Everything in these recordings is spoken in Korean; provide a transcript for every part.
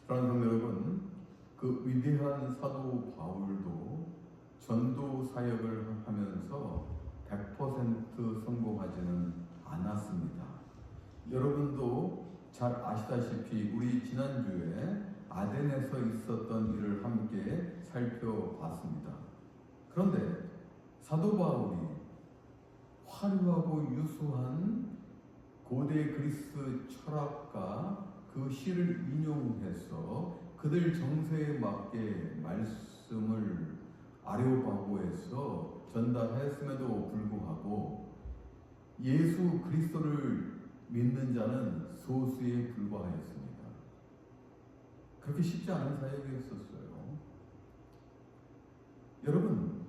사랑하는 성도 여러분, 그 위대한 사도 바울도 전도 사역을 하면서 100% 성공하지는 않았습니다. 여러분도 잘 아시다시피 우리 지난주에 아덴에서 있었던 일을 함께 살펴봤습니다. 그런데 사도 바울이 화려하고 유수한 고대 그리스 철학가 그 시를 인용해서 그들 정세에 맞게 말씀을 아레오파고에서 전달했음에도 불구하고 예수 그리스도를 믿는 자는 소수에 불과하였습니다. 그렇게 쉽지 않은 사역이었었어요. 여러분,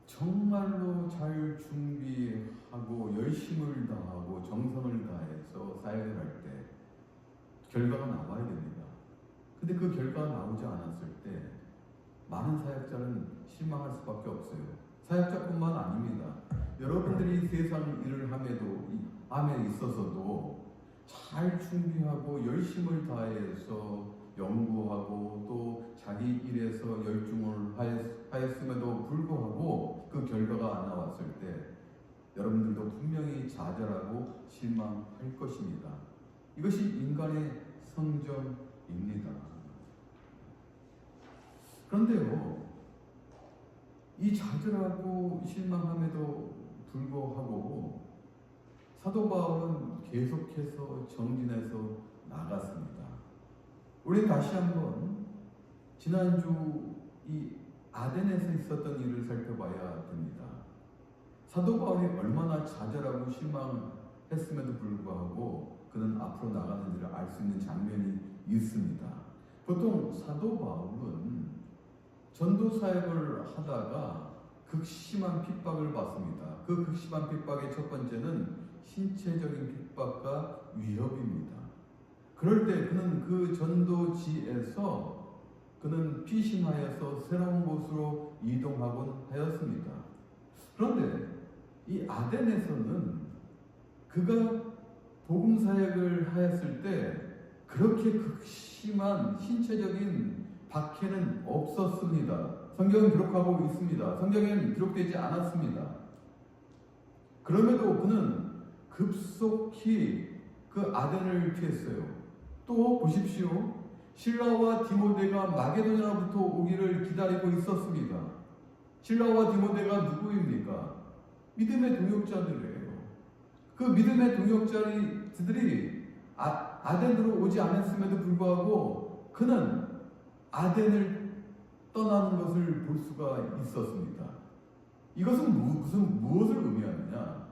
정말로 잘 준비하고 열심을 다하고 정성을 다해서 사역을 할 때 결과가 나와야 됩니다. 근데 그 결과가 나오지 않았을 때 많은 사역자는 실망할 수밖에 없어요. 사역자뿐만 아닙니다. 여러분들이 세상 일을 함에 있어서도 잘 준비하고 열심을 다해서 연구하고 또 자기 일에서 열중을 하였음에도 불구하고 그 결과가 안 나왔을 때 여러분들도 분명히 좌절하고 실망할 것입니다. 이것이 인간의 성정입니다. 그런데요, 이 좌절하고 실망함에도 불구하고 사도 바울은 계속해서 정진해서 나갔습니다. 우리 다시 한번 지난주 이 아덴에서 있었던 일을 살펴봐야 됩니다. 사도 바울이 얼마나 좌절하고 실망했음에도 불구하고 그는 앞으로 나가는지를 알 수 있는 장면이 있습니다. 보통 사도 바울은 전도 사역을 하다가 극심한 핍박을 받습니다. 그 극심한 핍박의 첫 번째는 신체적인 핍박과 위협입니다. 그럴 때 그는 그 전도지에서 그는 피신하여서 새로운 곳으로 이동하곤 하였습니다. 그런데 이 아덴에서는 그가 복음 사역을 하였을 때 그렇게 극심한 신체적인 박해는 없었습니다. 성경은 기록하고 있습니다. 성경에는 기록되지 않았습니다. 그럼에도 그는 급속히 그 아덴을 피했어요. 또 보십시오. 실라와 디모데가 마게도냐로부터 오기를 기다리고 있었습니다. 실라와 디모데가 누구입니까? 믿음의 동역자들이에요. 그 믿음의 동역자들이 아덴으로 오지 않았음에도 불구하고 그는 아덴을 떠나는 것을 볼 수가 있었습니다. 이것은 무엇을 의미하느냐?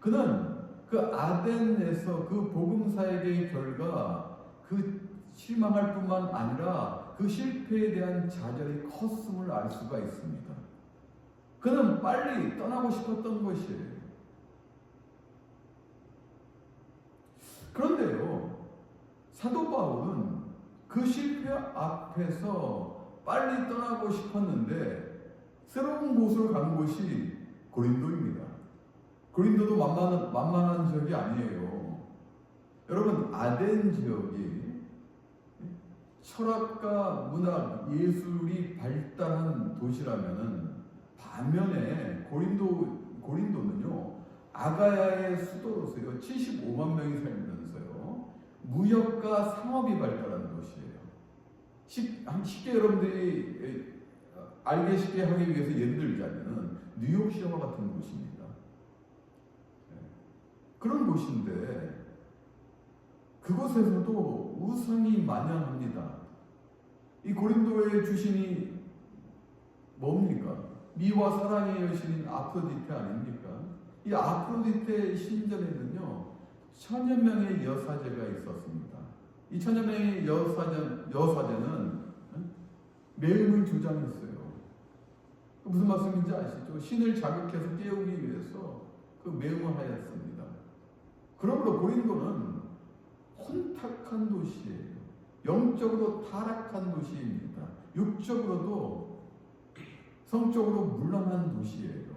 그는 그 아덴에서 그 복음 사역의 결과 그 실망할 뿐만 아니라 그 실패에 대한 좌절이 컸음을 알 수가 있습니다. 그는 빨리 떠나고 싶었던 것이에요. 그런데요, 사도 바울은 그 실패 앞에서 빨리 떠나고 싶었는데 새로운 곳으로 간 곳이 고린도입니다. 고린도도 만만한 지역이 아니에요. 여러분, 아덴 지역이 철학과 문학, 예술이 발달한 도시라면은 반면에 고린도는요, 아가야의 수도로서요, 75만 명이 살면서요, 무역과 상업이 발달한 도시예요. 쉽게 여러분들이 알게 쉽게 하기 위해서 예를 들자면 뉴욕시와 같은 곳입니다. 그런 곳인데 그곳에서도 우상이 만연합니다. 이 고린도의 주신이 뭡니까? 미와 사랑의 여신인 아프로디테 아닙니까? 이 아프로디테 신전에는요 1000여명의 여사제가 있었습니다. 이 1000여명의 여사제는 매음을 주장했어요. 무슨 말씀인지 아시죠? 신을 자극해서 깨우기 위해서 그 매음을 하였습니다. 그러므로 고린도는 혼탁한 도시예요. 영적으로 타락한 도시입니다. 육적으로도 성적으로 물렁한 도시예요.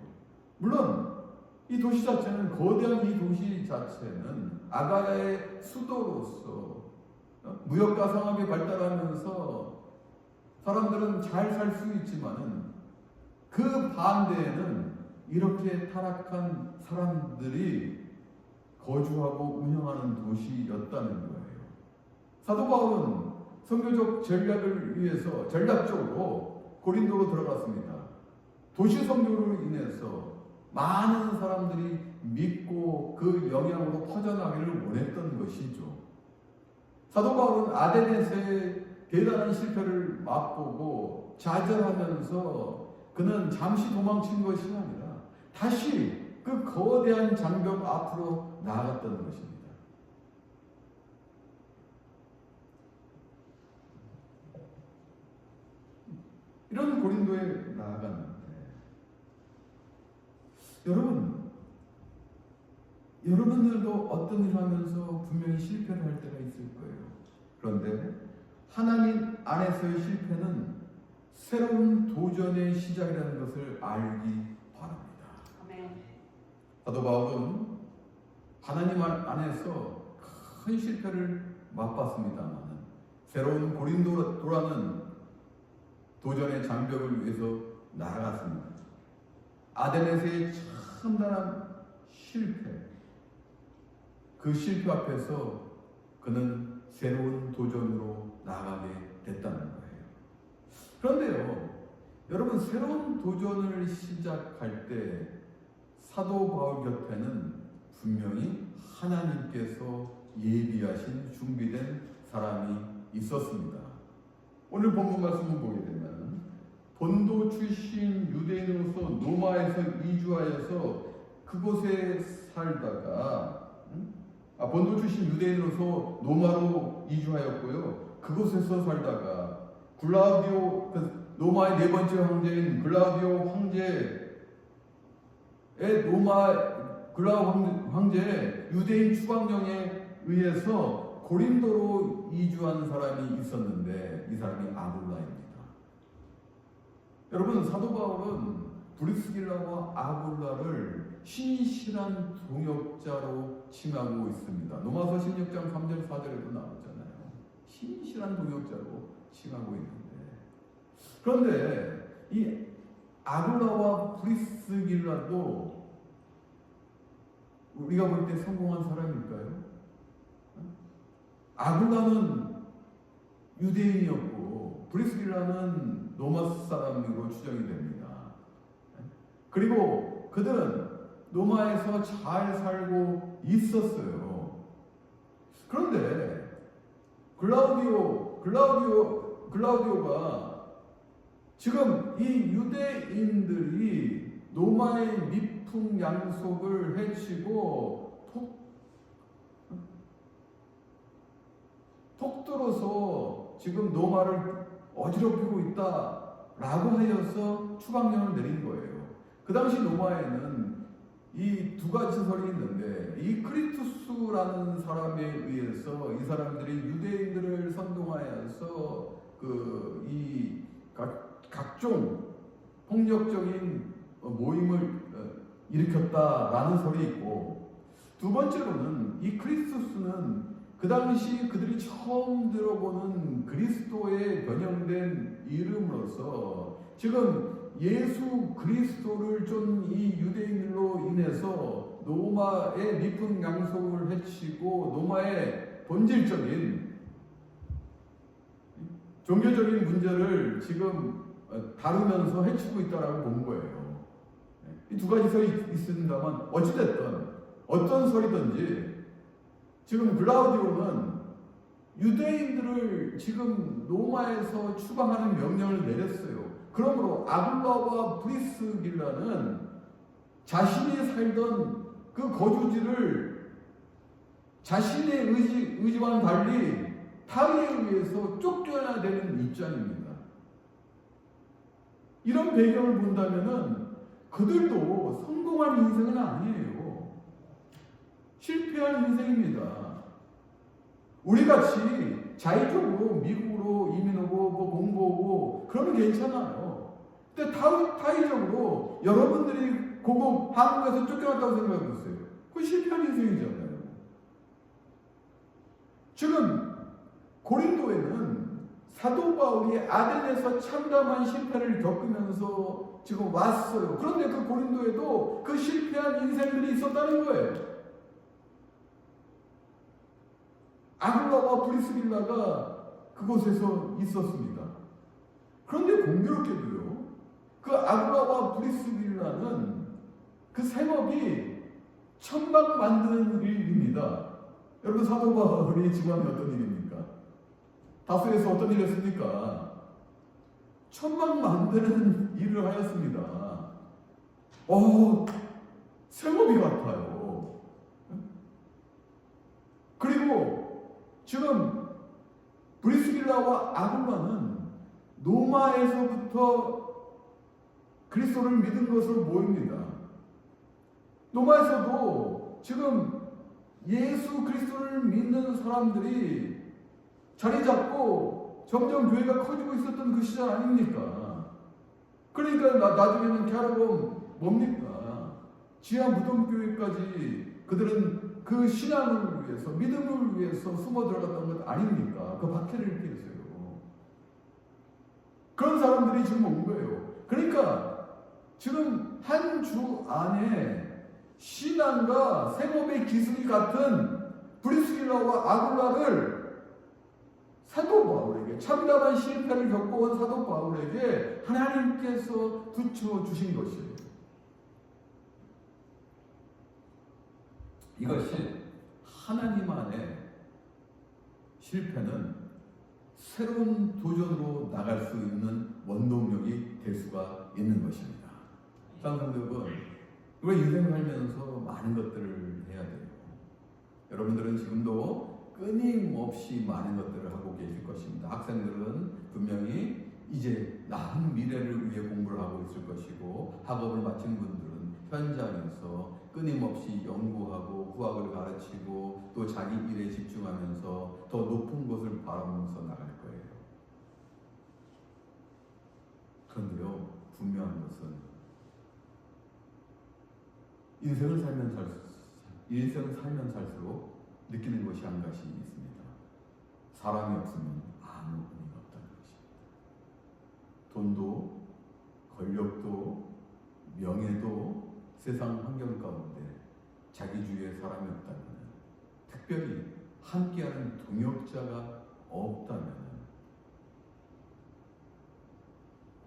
물론 이 도시 자체는, 거대한 이 도시 자체는 아가야의 수도로서 무역과 상업이 발달하면서 사람들은 잘 살 수 있지만은 그 반대에는 이렇게 타락한 사람들이 거주하고 운영하는 도시였다는 거예요. 사도 바울은 선교적 전략을 위해서 전략적으로 고린도로 들어갔습니다. 도시 선교로 인해서 많은 사람들이 믿고 그 영향으로 퍼져나가기를 원했던 것이죠. 사도 바울은 아데네스의 대단한 실패를 맛보고 좌절하면서 그는 잠시 도망친 것이 아니라 다시 그 거대한 장벽 앞으로 나아갔던 것입니다. 이런 고린도에 나아갔는데 여러분들도 어떤 일을 하면서 분명히 실패를 할 때가 있을 거예요. 그런데 하나님 안에서의 실패는 새로운 도전의 시작이라는 것을 알기 바랍니다. 아멘. 사도 바울은 하나님 안에서 큰 실패를 맛봤습니다만 새로운 고린도라는 도전의 장벽을 위해서 나아갔습니다. 아데네스의 참담한 실패, 그 실패 앞에서 그는 새로운 도전으로 나아가게 됐다는 거예요. 그런데요, 여러분, 새로운 도전을 시작할 때 사도 바울 곁에는 분명히 하나님께서 예비하신 준비된 사람이 있었습니다. 오늘 본문 말씀을 보게 되면 본도 출신 유대인으로서 노마에서 이주하여서 그곳에 살다가 본도 출신 유대인으로서 노마로 이주하였고요. 그곳에서 살다가 노마의 네 번째 황제인 글라우디오 황제의 유대인 추방령에 의해서 고린도로 이주한 사람이 있었는데 이 사람이 아굴라입니다. 여러분, 사도 바울은 브리스길라와 아굴라를 신실한 동역자로 칭하고 있습니다. 로마서 16장 3절 4절에도 나오잖아요. 신실한 동역자로 칭하고 있는데, 그런데 이 아굴라와 브리스길라도 우리가 볼 때 성공한 사람일까요? 아굴라는 유대인이었고 브리스길라는 로마 사람으로 추정이 됩니다. 그리고 그들은 로마에서 잘 살고 있었어요. 그런데 글라우디오가 지금 이 유대인들이 로마의 미풍양속을 해치고 톡 들어서 지금 로마를 어지럽히고 있다라고 하여서 추방령을 내린 거예요. 그 당시 로마에는 이 두 가지 설이 있는데, 이 크리투스라는 사람에 의해서 이 사람들이 유대인들을 선동하여서 이 각종 폭력적인 모임을 일으켰다라는 설이 있고, 두 번째로는 이 크리투스는 그 당시 그들이 처음 들어보는 그리스도의 변형된 이름으로서 지금 예수 그리스도를 준 이 유대인들로 인해서 로마의 미풍양속을 해치고 로마의 본질적인 종교적인 문제를 지금 다루면서 해치고 있다라고 본 거예요. 이 두 가지 설이 있습니다만 어찌됐든 어떤 설이든지 지금 글라우디오는 유대인들을 지금 로마에서 추방하는 명령을 내렸어요. 그러므로 아굴라와 브리스길라는 자신이 살던 그 거주지를 자신의 의지와는 달리 타의에 의해서 쫓겨야 되는 입장입니다. 이런 배경을 본다면은 그들도 성공한 인생은 아니에요. 실패한 인생입니다. 우리같이 자의적으로 미국으로 이민 오고 공부하고 그러면 괜찮아요. 근데 타의적으로 여러분들이 한국에서 쫓겨났다고 생각해 보세요. 그건 실패한 인생이잖아요. 지금 고린도에는 사도 바울이 아덴에서 참담한 실패를 겪으면서 지금 왔어요. 그런데 그 고린도에도 그 실패한 인생들이 있었다는 거예요. 아굴라와 브리스길라가 그곳에서 있었습니다. 그런데 공교롭게도요, 그 아굴라와 브리스길라는 그 생업이 천막 만드는 일입니다. 여러분, 사도 바울이 지금 하는 어떤 일입니까? 다소에서 어떤 일을 했습니까? 천막 만드는 일을 하였습니다. 생업이 같아요. 그리고 지금 브리스길라와 아굴라는 노마에서부터 그리스도를 믿은 것으로 보입니다. 노마에서도 지금 예수 그리스도를 믿는 사람들이 자리 잡고 점점 교회가 커지고 있었던 그 시절 아닙니까? 그러니까 나중에는 캐러본 뭡니까? 지하 무덤교회까지 그들은 그 신앙을 위해서, 믿음을 위해서 숨어 들어갔던 것 아닙니까? 그 박해를 피했어요. 그런 사람들이 지금 온 거예요. 그러니까 지금 한 주 안에 신앙과 생업의 기술이 같은 브리스길라와 아굴라를 사도 바울에게, 참담한 실패를 겪어온 사도 바울에게 하나님께서 붙여주신 것이에요. 이것이 하나님 안에 실패는 새로운 도전으로 나갈 수 있는 원동력이 될 수가 있는 것입니다. 사랑하는 우리가 인생 살면서 많은 것들을 해야 돼요. 여러분들은 지금도 끊임없이 많은 것들을 하고 계실 것입니다. 학생들은 분명히 이제 나은 미래를 위해 공부를 하고 있을 것이고, 학업을 마친 분들은 현장에서 끊임없이 연구하고 후학을 가르치고 또 자기 일에 집중하면서 더 높은 곳을 바라보면서 나갈 거예요. 그런데요, 분명한 것은 인생을 살면 살수록 느끼는 것이 한 가지 있습니다. 사람이 없으면 아무 의미가 없다는 것입니다. 돈도, 권력도, 명예도 세상 환경 가운데 자기 주위에 사람이 없다면, 특별히 함께하는 동역자가 없다면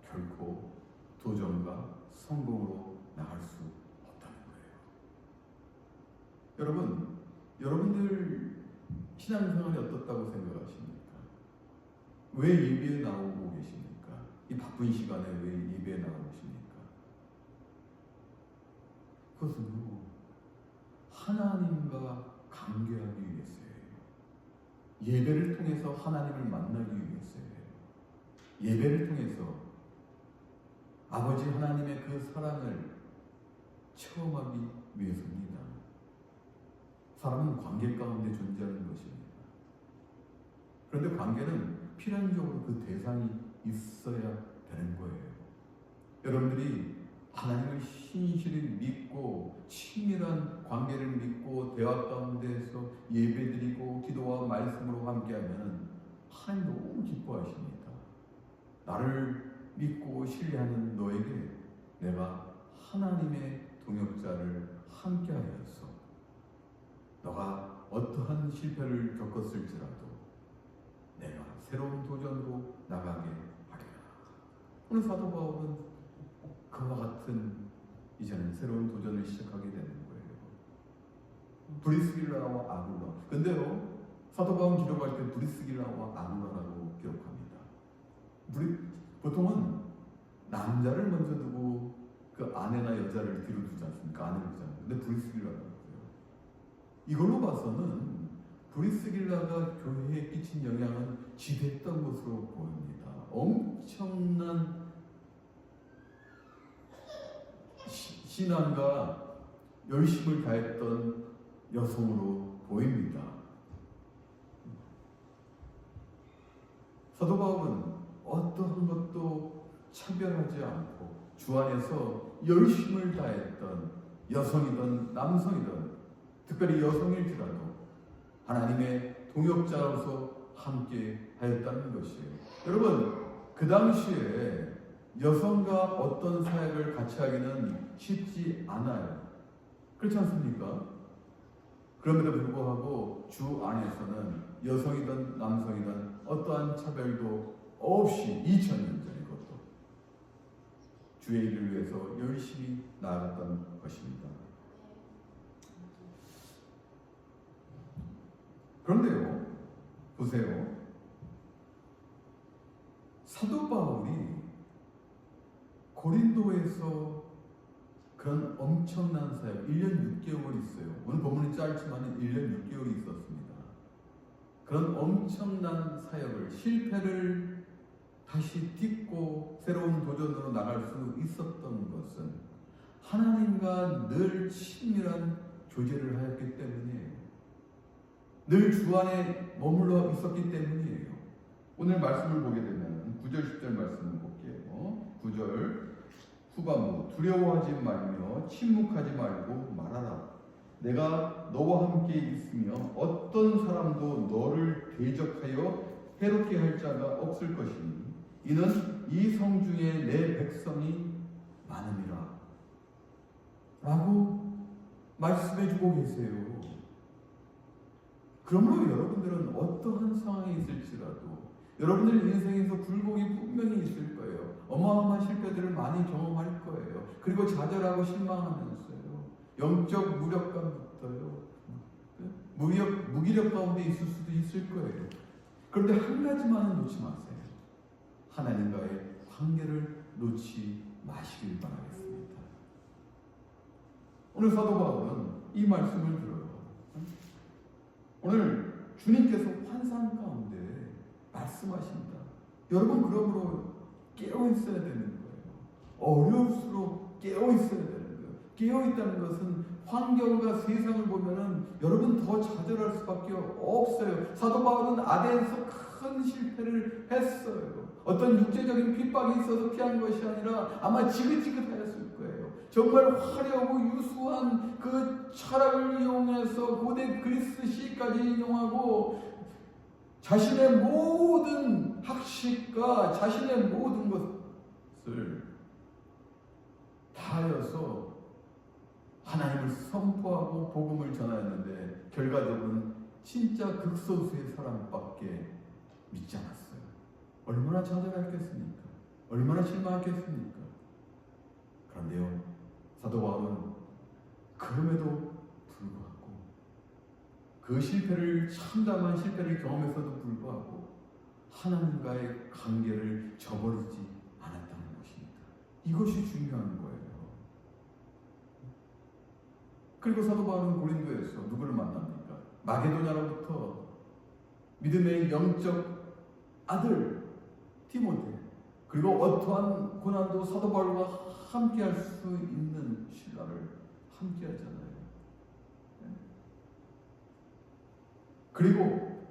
결코 도전과 성공으로 나갈 수 없다는 거예요. 여러분들 신앙생활이 어떻다고 생각하십니까? 왜 예배에 나오고 계십니까? 이 바쁜 시간에 왜 예배에 나오고 계십니까? 그것은요, 하나님과 관계하기 위해서예요. 예배를 통해서 하나님을 만나기 위해서예요. 예배를 통해서 아버지 하나님의 그 사랑을 체험하기 위해서입니다. 사람은 관계 가운데 존재하는 것입니다. 그런데 관계는 필연적으로 그 대상이 있어야 되는 거예요. 여러분들이 하나님을 신실히 믿고 친밀한 관계를 믿고 대화 가운데서 예배드리고 기도와 말씀으로 함께하면 하나님 너무 기뻐하십니다. 나를 믿고 신뢰하는 너에게 내가 하나님의 동역자를 함께하였어. 너가 어떠한 실패를 겪었을지라도 내가 새로운 도전으로 나가게 하리라. 오늘 사도 바울은 그와 같은 이제는 새로운 도전을 시작하게 되는 거예요. 브리스길라와 아굴라. 근데요, 사도 바울은 기록할 때 브리스길라와 아굴라라고 기록합니다. 보통은 남자를 먼저 두고 그 아내나 여자를 뒤로 두지 않습니까? 아내를 두지 않습니까? 근데 브리스길라라고요. 이걸로 봐서는 브리스길라가 교회에 끼친 영향은 지대했던 것으로 보입니다. 엄청난 신앙과 열심을 다했던 여성으로 보입니다. 사도 바울은 어떠한 것도 차별하지 않고 주 안에서 열심을 다했던 여성이든 남성이든, 특별히 여성일지라도 하나님의 동역자로서 함께 하였다는 것이에요. 여러분, 그 당시에 여성과 어떤 사역을 같이 하기는 쉽지 않아요. 그렇지 않습니까? 그럼에도 불구하고 주 안에서는 여성이든 남성이든 어떠한 차별도 없이 2000년 전 이것도 주의 일을 위해서 열심히 나아갔던 것입니다. 그런데요, 보세요. 사도 바울이 고린도에서 그런 엄청난 사역, 1년 6개월이 있어요. 오늘 본문이 짧지만 1년 6개월이 있었습니다. 그런 엄청난 사역을, 실패를 다시 딛고 새로운 도전으로 나갈 수 있었던 것은 하나님과 늘 친밀한 교제를 하였기 때문이에요. 늘 주 안에 머물러 있었기 때문이에요. 오늘 말씀을 보게 되면 9절 10절 말씀을 볼게요. 9절 후반부, 두려워하지 말며 침묵하지 말고 말하라. 내가 너와 함께 있으며 어떤 사람도 너를 대적하여 해롭게 할 자가 없을 것이니 이는 이 성 중에 내 백성이 많음이라 라고 말씀해주고 계세요. 그러므로 여러분들은 어떠한 상황이 있을지라도 여러분들 인생에서 굴곡이 분명히 있을 거예요. 어마어마한 실패들을 많이 경험할 거예요. 그리고 좌절하고 실망하면서요. 영적 무력감부터요. 무기력 가운데 있을 수도 있을 거예요. 그런데 한 가지만은 놓지 마세요. 하나님과의 관계를 놓지 마시길 바라겠습니다. 오늘 사도 바울은 이 말씀을 들어요. 오늘 주님께서 환상 가운데 말씀하십니다. 여러분, 그러므로 깨어있어야 되는 거예요. 어려울수록 깨어있어야 되는 거예요. 깨어있다는 것은 환경과 세상을 보면은 여러분 더 좌절할 수밖에 없어요. 사도 바울은 아덴에서 큰 실패를 했어요. 어떤 육체적인 핍박이 있어서 피한 것이 아니라 아마 지긋지긋하였을 거예요. 정말 화려하고 유수한 그 철학을 이용해서 고대 그리스 시까지 인용하고 자신의 모든 학식과 자신의 모든 것을 다하여서 하나님을 선포하고 복음을 전하였는데 결과적으로는 진짜 극소수의 사람밖에 믿지 않았어요. 얼마나 좌절했겠습니까? 얼마나 실망했겠습니까? 그런데요, 사도 바울은 그럼에도 불구하고 그 실패를, 참담한 실패를 경험했어도 불구하고 하나님과의 관계를 저버리지 않았다는 것입니다. 이것이 중요한 거예요. 그리고 사도 바울은 고린도에서 누구를 만납니까? 마게도냐로부터 믿음의 영적 아들 디모데, 그리고 어떠한 고난도 사도 바울과 함께 할 수 있는 신라를 함께 하잖아요. 그리고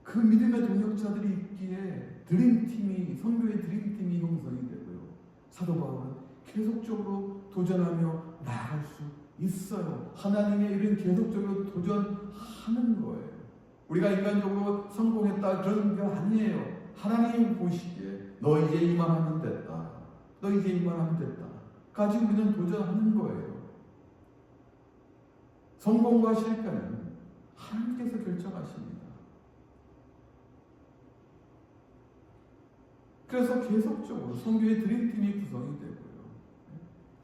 그 믿음의 동역자들이 있기에 드림팀이, 성교의 드림팀이 형성이 되고요. 사도 바울은 계속적으로 도전하며 나아갈 수 있어요. 하나님의 일은 계속적으로 도전하는 거예요. 우리가 인간적으로 성공했다 그런 게 아니에요. 하나님 보시기에 너 이제 이만하면 됐다. 너 이제 이만하면 됐다. 가지고 우리는 도전하는 거예요. 성공과 실패는 하나님께서 결정하십니다. 그래서 계속적으로 성교의 드림팀이 구성이 되고요.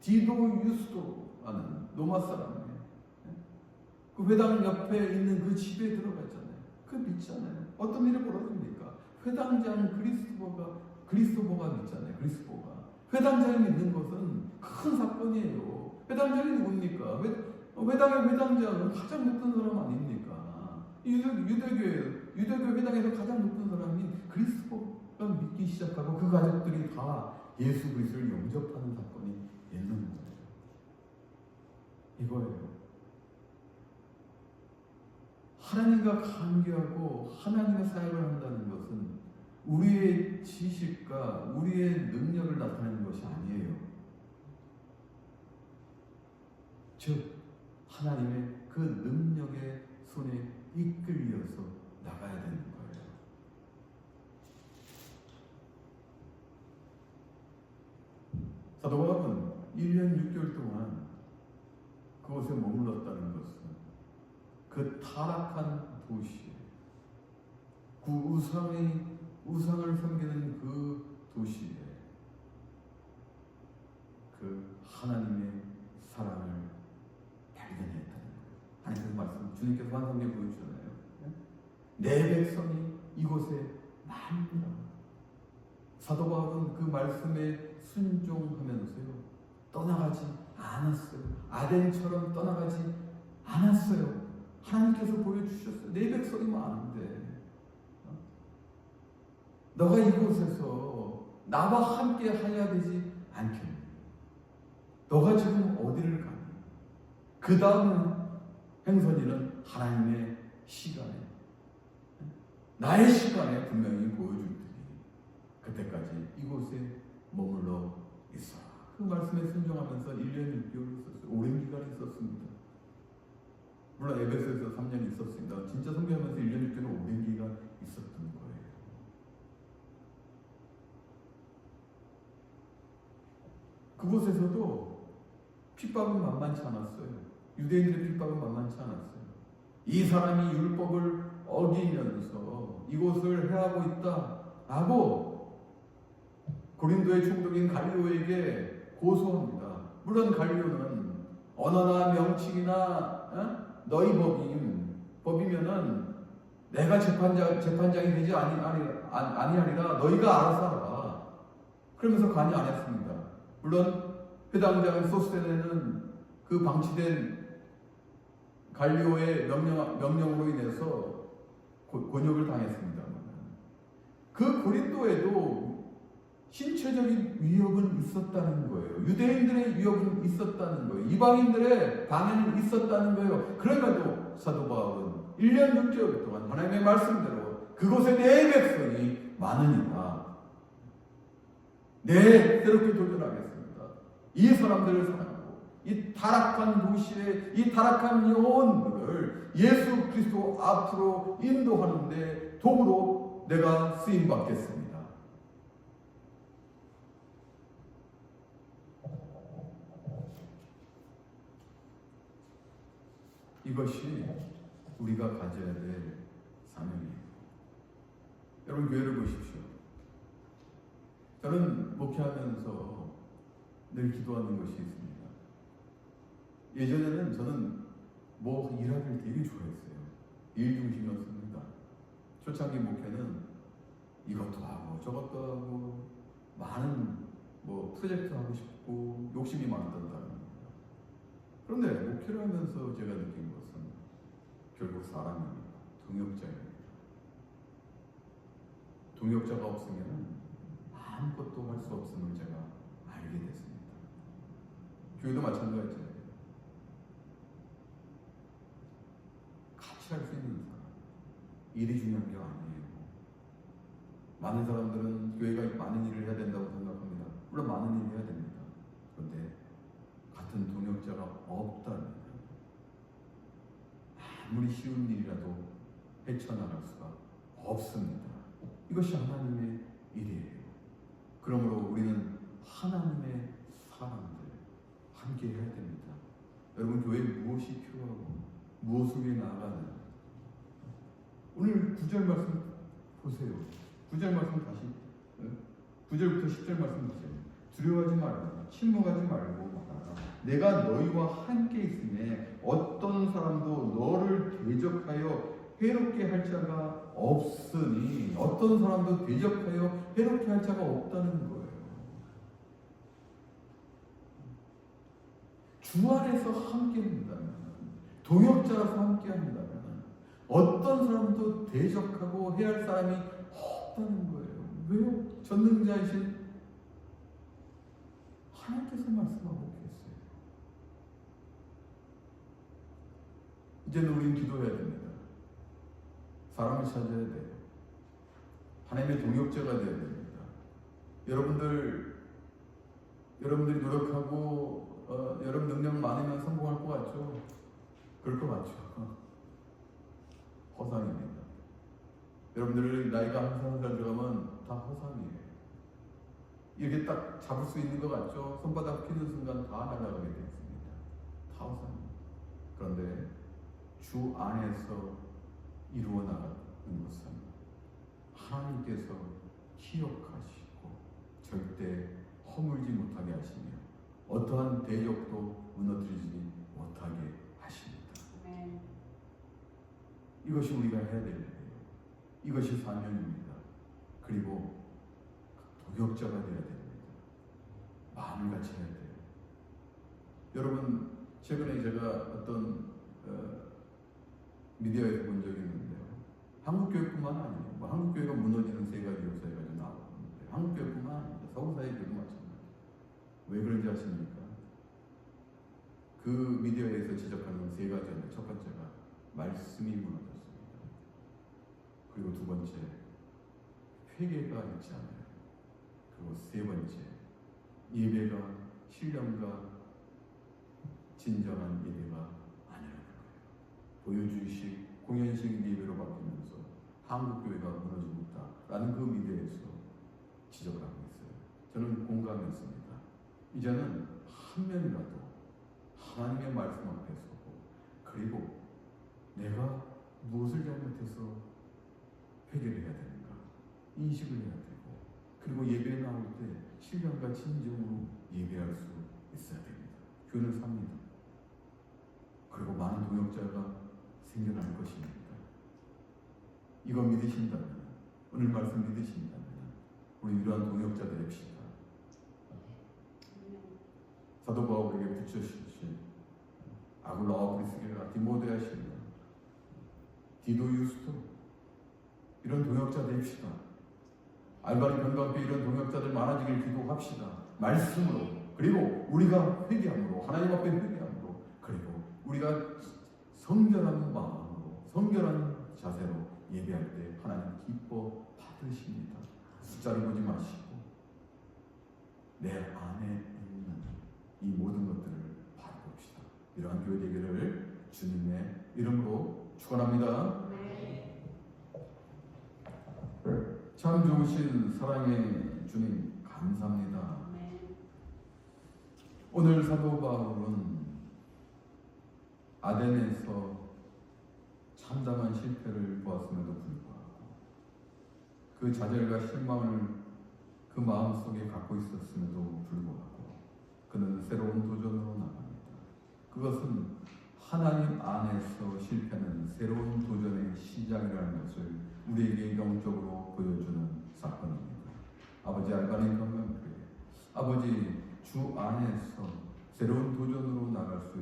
디도 유스도 하는 로마 사람이에요. 그 회당 옆에 있는 그 집에 들어갔잖아요. 그 믿잖아요. 어떤 일이 벌어집니까? 회당장 그리스도보가 믿잖아요. 그리스도보가. 회당장이 믿는 것은 큰 사건이에요. 회당장이 누굽니까? 회당의 회당장은 가장 높은 사람 아닙니까? 유대교 회당에서 가장 높은 사람이 그리스도가 믿기 시작하고 그 가족들이 다 예수 그리스도를 영접하는 사건이 있는 거예요. 이거예요. 하나님과 관계하고 하나님의 사역을 한다는 것은 우리의 지식과 우리의 능력을 나타내는 것이 아니에요. 즉 하나님의 그 능력의 손에 이끌려서 나가야 되는 거예요. 사도 바울은 1년 6개월 동안 그곳에 머물렀다는 것은 그 타락한 도시에, 그 우상을 섬기는 그 도시에 그 하나님의 사랑을 발견했다는 거예요. 하나님의 말씀, 주님께서 환상에 보여주잖아요. 내 백성이 이곳에 많으라. 사도 바울은 그 말씀에 순종하면서요, 떠나가지 않았어요. 아덴처럼 떠나가지 않았어요. 하나님께서 보여주셨어요. 내 백성이 많은데 너가 이곳에서 나와 함께 하여야 되지 않겠니? 너가 지금 어디를 가니? 그 다음 행선이는 하나님의 시간에, 나의 시간에 분명히 보여줄 테니 그때까지 이곳에 머물러 있어라. 그 말씀에 순종하면서 1년 6개월 있었어요. 오랜 기간 있었습니다. 물론 에베소에서 3년 있었습니다. 진짜 선교하면서 1년 6개월 오랜 기간 있었던 거예요. 그곳에서도 핍박은 만만치 않았어요. 유대인들의 핍박은 만만치 않았어요. 이 사람이 율법을 어기면서 이곳을 해하고 있다라고 고린도의 총독인 갈리오에게 고소합니다. 물론 갈리오는 언어나 명칭이나 너희 법이면은 내가 재판장이 되지 아니하리라. 너희가 알아서 하라. 그러면서 관여 안 했습니다. 물론 회당장 소스테네는 그 방치된 갈리오의 명령으로 인해서 곤욕을 당했습니다만, 그 고린도에도 신체적인 위협은 있었다는 거예요. 유대인들의 위협은 있었다는 거예요. 이방인들의 방해는 있었다는 거예요. 그럼에도 사도 바울은 1년 6개월 동안 하나님의 말씀대로 그곳에 내 백성이 많으니까 새롭게 도전하겠습니다. 이 사람들을 사랑하고 이 타락한 도시의 이 타락한 영혼들을 예수 그리스도 앞으로 인도하는데 도구로 내가 쓰임 받겠습니다. 이것이 우리가 가져야 될 사명이에요. 여러분, 교회를 보십시오. 저는 목회하면서 늘 기도하는 것이 있습니다. 예전에는 저는 일하기를 되게 좋아했어요. 일 중심이었습니다. 초창기 목회는 이것도 하고 저것도 하고 많은 프로젝트 하고 싶고 욕심이 많았던 사람입니다. 그런데 목회를 하면서 제가 느낀 것은 결국 사람입니다. 동역자입니다. 동역자가 없으면 아무것도 할 수 없음을 제가 알게 됐습니다. 교회도 마찬가지예요. 같이 할 수 있는 사람, 일이 중요한 게 아니에요. 많은 사람들은 교회가 많은 일을 해야 된다고 생각합니다. 물론 많은 일을 해야 됩니다. 그런데 같은 동역자가 없다면 아무리 쉬운 일이라도 헤쳐나갈 수가 없습니다. 이것이 하나님의 일이에요. 그러므로 우리는 하나님의 사람들 함께 해야 됩니다. 여러분, 교회에 무엇이 필요하고 무엇을 위해 나아가는, 오늘 9절 말씀 보세요. 9절 말씀 다시 9절부터 10절 말씀 보세요. 두려워하지 말고 침묵하지 말고 내가 너희와 함께 있음에 어떤 사람도 너를 대적하여 해롭게 할 자가 없으니, 어떤 사람도 대적하여 해롭게 할 자가 없다는 거예요. 주 안에서 함께 한다면, 동역자라서 함께 한다면 어떤 사람도 대적하고 해할 사람이 없다는 거예요. 왜요? 전능자이신 하나님께서 말씀하고 계세요. 이제는 우리는 기도해야 됩니다. 사람을 찾아야 돼요. 하나님의 동역자가 되어야 됩니다. 여러분들이 노력하고 여러분 능력 많으면 성공할 것 같죠? 그럴 것 같죠? 허상입니다. 여러분들 나이가 한 살 들어가면 다 허상이에요. 이렇게 딱 잡을 수 있는 것 같죠? 손바닥 피는 순간 다 날아가게 되어 있습니다. 다 없습니다. 그런데 주 안에서 이루어 나가는 것은 하나님께서 기억하시고 절대 허물지 못하게 하시며 어떠한 대적도 무너뜨리지 못하게 하십니다. 네. 이것이 우리가 해야 될 일이에요. 이것이 사명입니다. 그리고 도역자가 되어야 됩니다. 마음을 같이 해야 돼요. 여러분, 최근에 제가 어떤 미디어에서 본 적이 있는데요. 한국교회뿐만 아니에요. 한국교회가 무너지는 세 가지 요소가 나오는데 한국교회뿐만 아니라 서구사회교회도 마찬가지예요. 왜 그런지 아십니까? 그 미디어에서 지적하는 세 가지인데 첫 번째가 말씀이 무너졌습니다. 그리고 두 번째, 회개가 있지 않아요. 그리고 세 번째, 예배가 신령과 진정한 예배가 아니라는 거예요. 보여주식, 공연식 예배로 바뀌면서 한국교회가 무너지고 있다라는 그 미디어에서 지적을 하고 있어요. 저는 공감했습니다. 이제는 한 명이라도 하나님의 말씀 앞에 서고 그리고 내가 무엇을 잘못해서 회개를 해야 되는가 인식을 해야 되고 그리고 예배에 나올 때 신령과 진정으로 예배할 수 있어야 됩니다. 교훈을 삽니다. 그리고 많은 동역자가 생겨날 것입니다. 이거 믿으신다면 오늘 말씀 믿으신다면 우리 이러한 동역자 되십시다. 사도 바울에게 붙여주신 아굴라와 브리스게라, 디모데야 실라, 디도 유스토 이런 동역자 되십시다. 알바니 변관배 이런 동역자들 많아지길 기도합시다. 말씀으로 그리고 우리가 회개함으로 하나님 앞에 회개함으로 그리고 우리가 성결한 마음으로 성결한 자세로 예배할 때 하나님 기뻐 받으십니다. 숫자를 보지 마시고 내 안에 있는 이 모든 것들을 바라봅시다. 이러한 교회 되기를 주님의 이름으로 축원합니다. 참 좋으신 사랑의 주님 감사합니다. 오늘 사도 바울은 아덴에서 참담한 실패를 보았음에도 불구하고 그 좌절과 실망을 그 마음속에 갖고 있었음에도 불구하고 그는 새로운 도전으로 나갑니다. 그것은 하나님 안에서 실패는 새로운 도전의 시작이라는 것을 우리에게 영적으로 보여주는 사건입니다. 아버지 알바니 건강교회, 아버지 주 안에서 새로운 도전으로 나갈 수